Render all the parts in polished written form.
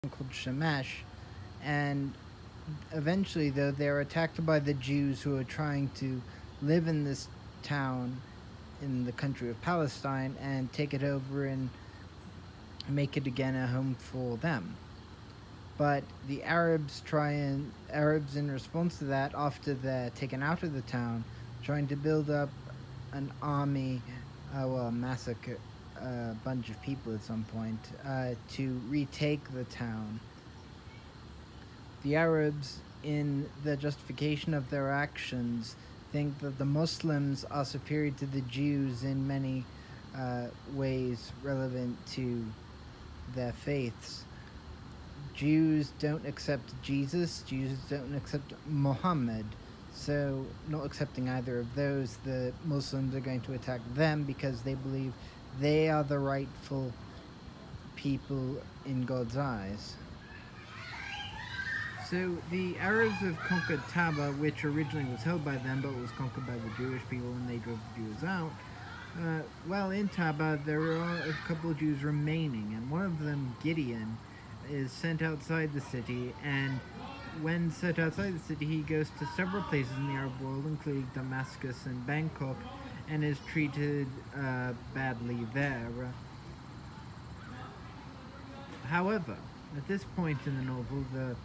called Shemesh, and eventually, though, they're attacked by the Jews who are trying to live in this town in the country of Palestine and take it over and make it again a home for them. But the Arabs in response to that, after they're taken out of the town, trying to build up an army, massacre a bunch of people at some point to retake the town. The Arabs, in the justification of their actions, think that the Muslims are superior to the Jews in many ways relevant to their faiths. Jews don't accept Jesus, Jews don't accept Muhammad, so not accepting either of those, the Muslims are going to attack them because they believe they are the rightful people in God's eyes. So the Arabs have conquered Taba, which originally was held by them but was conquered by the Jewish people and they drove the Jews out. Well, in Taba there are a couple of Jews remaining, and one of them, Gideon, is sent outside the city, and when sent outside the city he goes to several places in the Arab world, including Damascus and Bangkok, and is treated badly there. However, at this point in the novel, the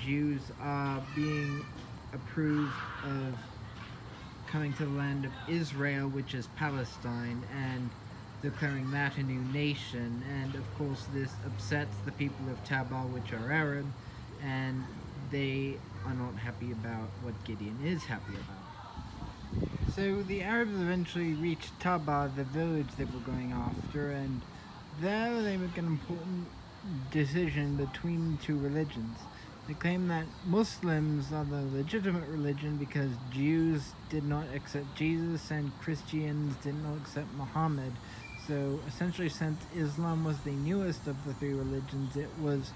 Jews are being approved of coming to the land of Israel, which is Palestine, and declaring that a new nation. And of course this upsets the people of Taba, which are Arab, and they are not happy about what Gideon is happy about. So the Arabs eventually reach Taba, the village they were going after, and there they make an important decision between two religions. They claim that Muslims are the legitimate religion because Jews did not accept Jesus and Christians did not accept Muhammad. So essentially, since Islam was the newest of the three religions, it was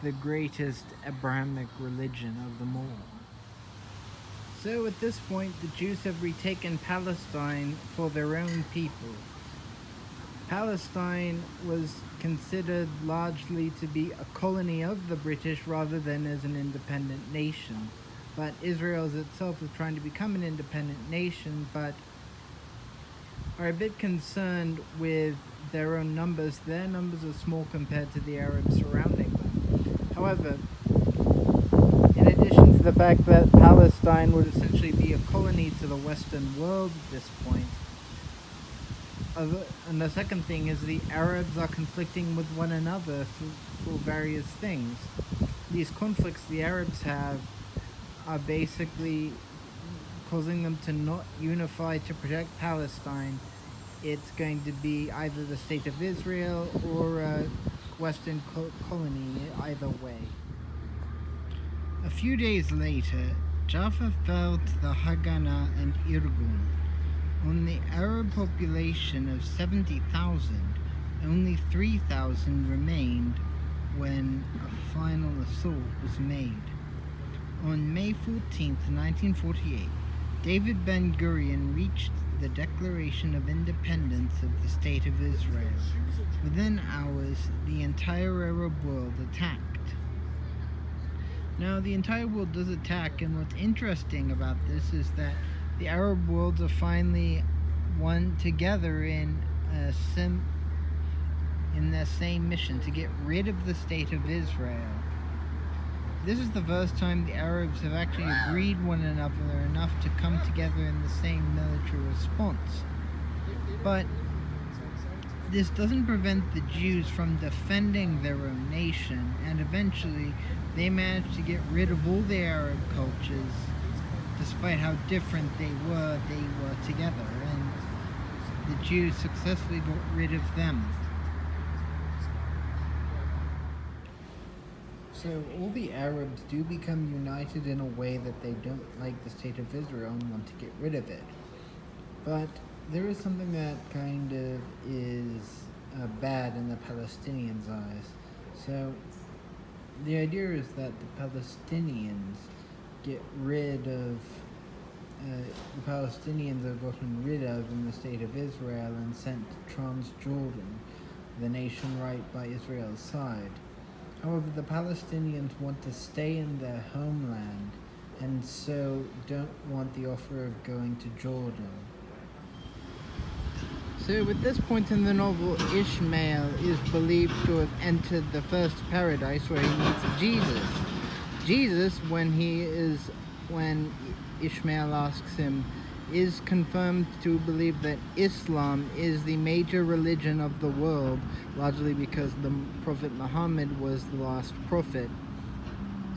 the greatest Abrahamic religion of them all. So at this point, the Jews have retaken Palestine for their own people. Palestine was considered largely to be a colony of the British rather than as an independent nation. But Israel itself is trying to become an independent nation, but are a bit concerned with their own numbers. Their numbers are small compared to the Arabs surrounding them. However, in addition to the fact that Palestine would essentially be a colony to the Western world at this point, and the second thing is the Arabs are conflicting with one another for various things. These conflicts the Arabs have are basically causing them to not unify to protect Palestine. It's going to be either the State of Israel or a Western colony, either way. A few days later, Jaffa fell to the Haganah and Irgun. On the Arab population of 70,000, only 3,000 remained when a final assault was made. On May 14, 1948, David Ben-Gurion reached the Declaration of Independence of the State of Israel. Within hours, the entire Arab world attacked. Now, the entire world does attack, and what's interesting about this is that the Arab worlds are finally one together in their same mission to get rid of the State of Israel. This is the first time the Arabs have actually agreed one another enough to come together in the same military response. But this doesn't prevent the Jews from defending their own nation, and eventually they managed to get rid of all the Arab cultures. Despite how different they were together, and the Jews successfully got rid of them. So all the Arabs do become united in a way that they don't like the State of Israel and want to get rid of it. But there is something that kind of is bad in the Palestinians' eyes. So the idea is that the Palestinians get rid of the Palestinians are gotten rid of in the State of Israel and sent to Transjordan, the nation right by Israel's side. However, the Palestinians want to stay in their homeland and so don't want the offer of going to Jordan. So at this point in the novel, Ishmael is believed to have entered the first paradise where he meets Jesus. Jesus, when Ishmael asks him, is confirmed to believe that Islam is the major religion of the world, largely because the Prophet Muhammad was the last prophet.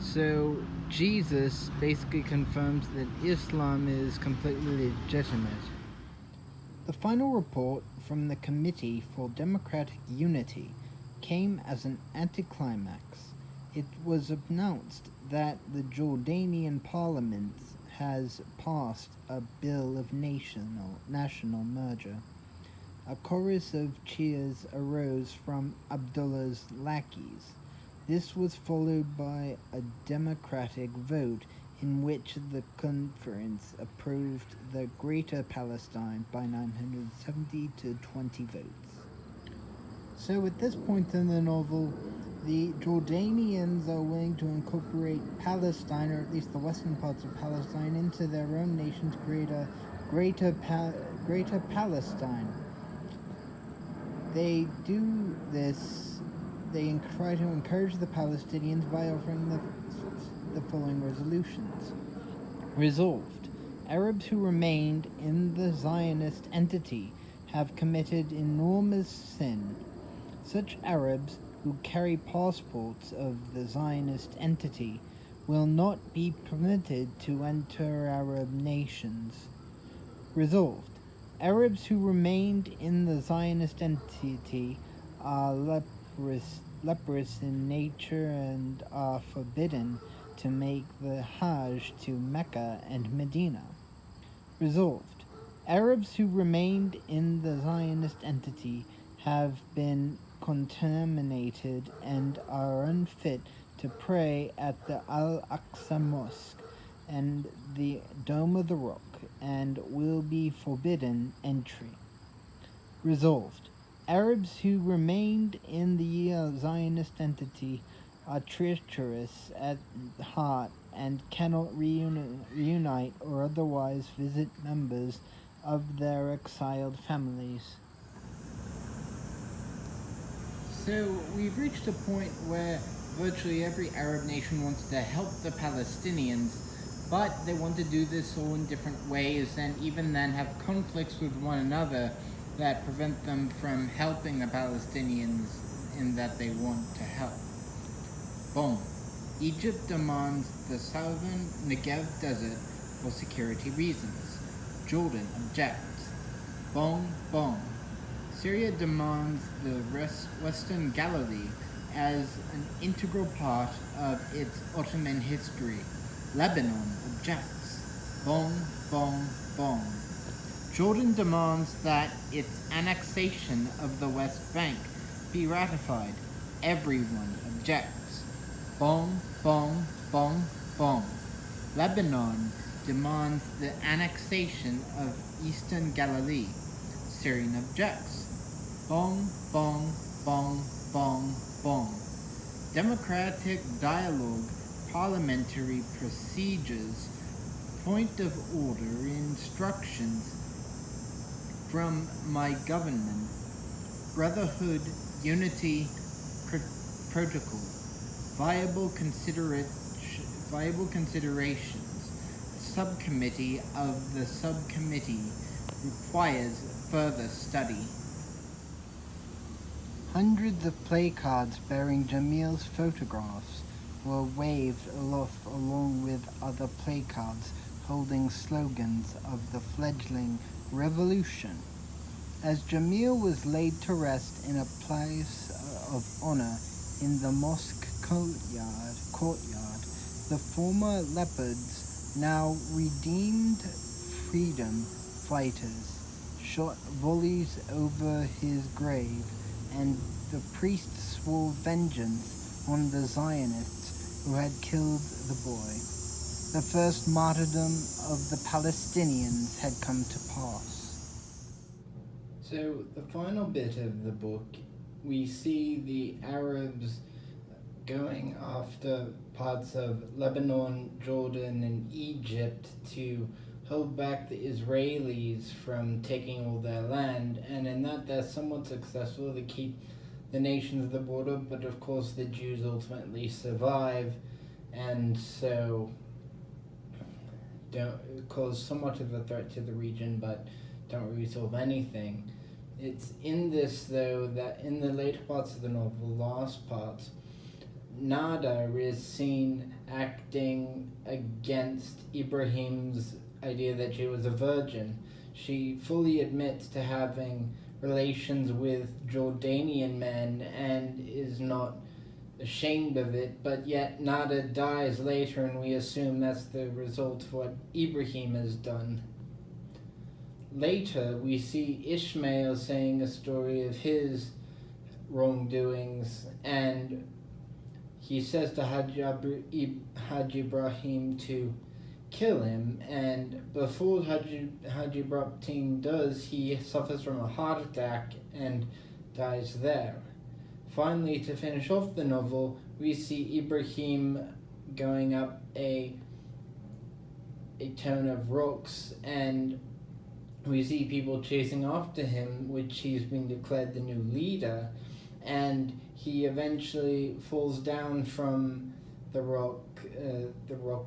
So Jesus basically confirms that Islam is completely legitimate. The final report from the Committee for Democratic Unity came as an anticlimax. It was announced that the Jordanian parliament has passed a bill of national merger. A chorus of cheers arose from Abdullah's lackeys. This was followed by a democratic vote in which the conference approved the Greater Palestine by 970 to 20 votes. So at this point in the novel, the Jordanians are willing to incorporate Palestine, or at least the western parts of Palestine, into their own nation to create a Greater Palestine. They do this, they try to encourage the Palestinians by offering the following resolutions. Resolved. Arabs who remained in the Zionist entity have committed enormous sin. Such Arabs who carry passports of the Zionist entity will not be permitted to enter Arab nations. Resolved. Arabs who remained in the Zionist entity are leprous in nature and are forbidden to make the Hajj to Mecca and Medina. Resolved. Arabs who remained in the Zionist entity have been contaminated and are unfit to pray at the Al-Aqsa Mosque and the Dome of the Rock and will be forbidden entry. Resolved. Arabs who remained in the Zionist entity are treacherous at heart and cannot reunite or otherwise visit members of their exiled families. So we've reached a point where virtually every Arab nation wants to help the Palestinians, but they want to do this all in different ways, and even then have conflicts with one another that prevent them from helping the Palestinians in that they want to help. Boom. Egypt demands the southern Negev desert for security reasons. Jordan objects. Boom, boom. Syria demands the Western Galilee as an integral part of its Ottoman history. Lebanon objects. Boom, boom, boom. Jordan demands that its annexation of the West Bank be ratified. Everyone objects. Boom, boom, boom, boom. Lebanon demands the annexation of Eastern Galilee. Syrian objects. Boom, boom, boom, boom, boom. Democratic dialogue, parliamentary procedures, point of order, instructions from my government, brotherhood, unity, protocol, viable considerations, subcommittee of the subcommittee requires further study. Hundreds of placards bearing Jamil's photographs were waved aloft along with other placards holding slogans of the fledgling revolution. As Jamil was laid to rest in a place of honor in the mosque courtyard, the former leopards, now redeemed freedom fighters, shot volleys over his grave, and the priest swore vengeance on the Zionists who had killed the boy. The first martyrdom of the Palestinians had come to pass. So, the final bit of the book, we see the Arabs going after parts of Lebanon, Jordan, and Egypt to hold back the Israelis from taking all their land, and in that they're somewhat successful. They keep the nations of the border, but of course the Jews ultimately survive, and so don't cause somewhat of a threat to the region, but don't really solve anything. It's in this, though, that in the later parts of the novel, last parts, Nada is seen acting against Ibrahim's idea that she was a virgin. She fully admits to having relations with Jordanian men and is not ashamed of it, but yet Nada dies later, and we assume that's the result of what Ibrahim has done. Later, we see Ishmael saying a story of his wrongdoings, and he says to Hajj Ibrahim to kill him, and before Hajj Ibrahim does, he suffers from a heart attack and dies there. Finally, to finish off the novel, we see Ibrahim going up a ton of rocks, and we see people chasing after him, which he's been declared the new leader, and he eventually falls down from the rock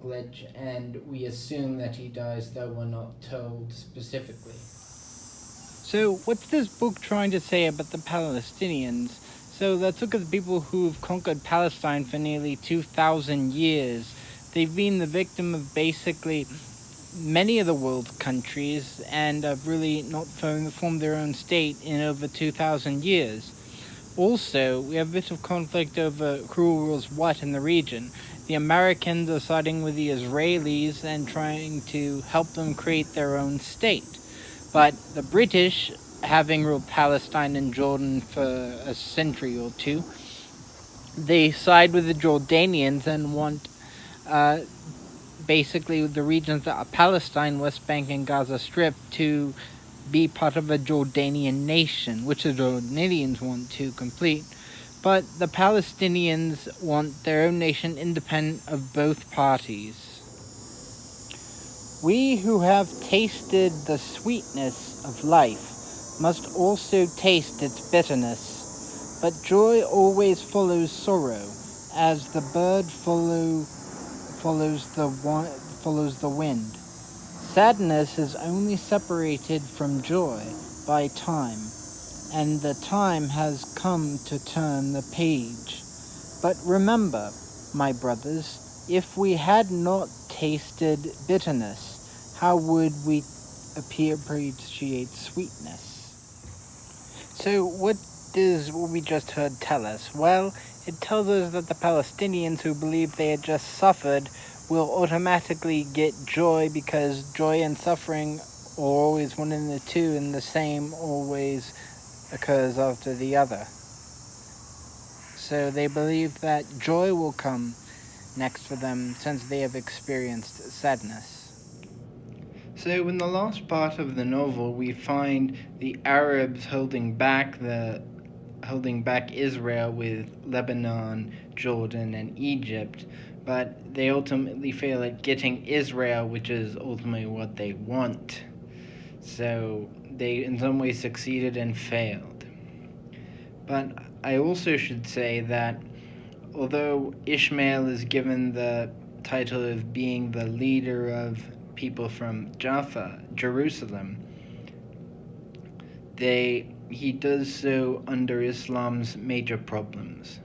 ledge, and we assume that he dies, though we're not told specifically. So, what's this book trying to say about the Palestinians? So, let's look at the people who've conquered Palestine for nearly 2,000 years. They've been the victim of basically many of the world's countries and have really not formed their own state in over 2,000 years. Also, we have a bit of conflict over who rules what in the region. The Americans are siding with the Israelis and trying to help them create their own state. But the British, having ruled Palestine and Jordan for a century or two, they side with the Jordanians and want basically the regions that are Palestine, West Bank, and Gaza Strip to be part of a Jordanian nation, which the Jordanians want to complete. But the Palestinians want their own nation independent of both parties. We who have tasted the sweetness of life must also taste its bitterness. But joy always follows sorrow, as the bird follows the wind. Sadness is only separated from joy by time, and the time has come to turn the page. But remember, my brothers, if we had not tasted bitterness, how would we appreciate sweetness? So what does what we just heard tell us? Well, it tells us that the Palestinians who believe they had just suffered will automatically get joy, because joy and suffering are always one in the two, and the same always occurs after the other. So they believe that joy will come next for them since they have experienced sadness. So in the last part of the novel, we find the Arabs holding back Israel with Lebanon, Jordan, and Egypt, but they ultimately fail at getting Israel, which is ultimately what they want. So they in some ways succeeded and failed. But I also should say that although Ishmael is given the title of being the leader of people from Jaffa, Jerusalem, he does so under Islam's major problems.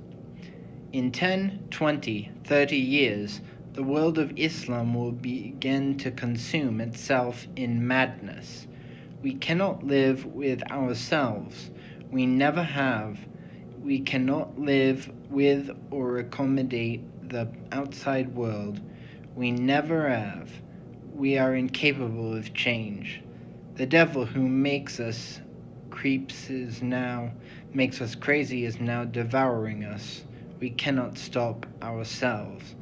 In 10, 20, 30 years, the world of Islam will begin to consume itself in madness. We cannot live with ourselves. We never have. We cannot live with or accommodate the outside world. We never have. We are incapable of change. The devil who makes us crazy is now devouring us. We cannot stop ourselves.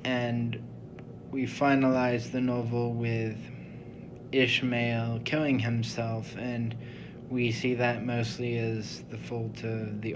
And we finalize the novel with Ishmael killing himself, and We see that mostly as the fault of the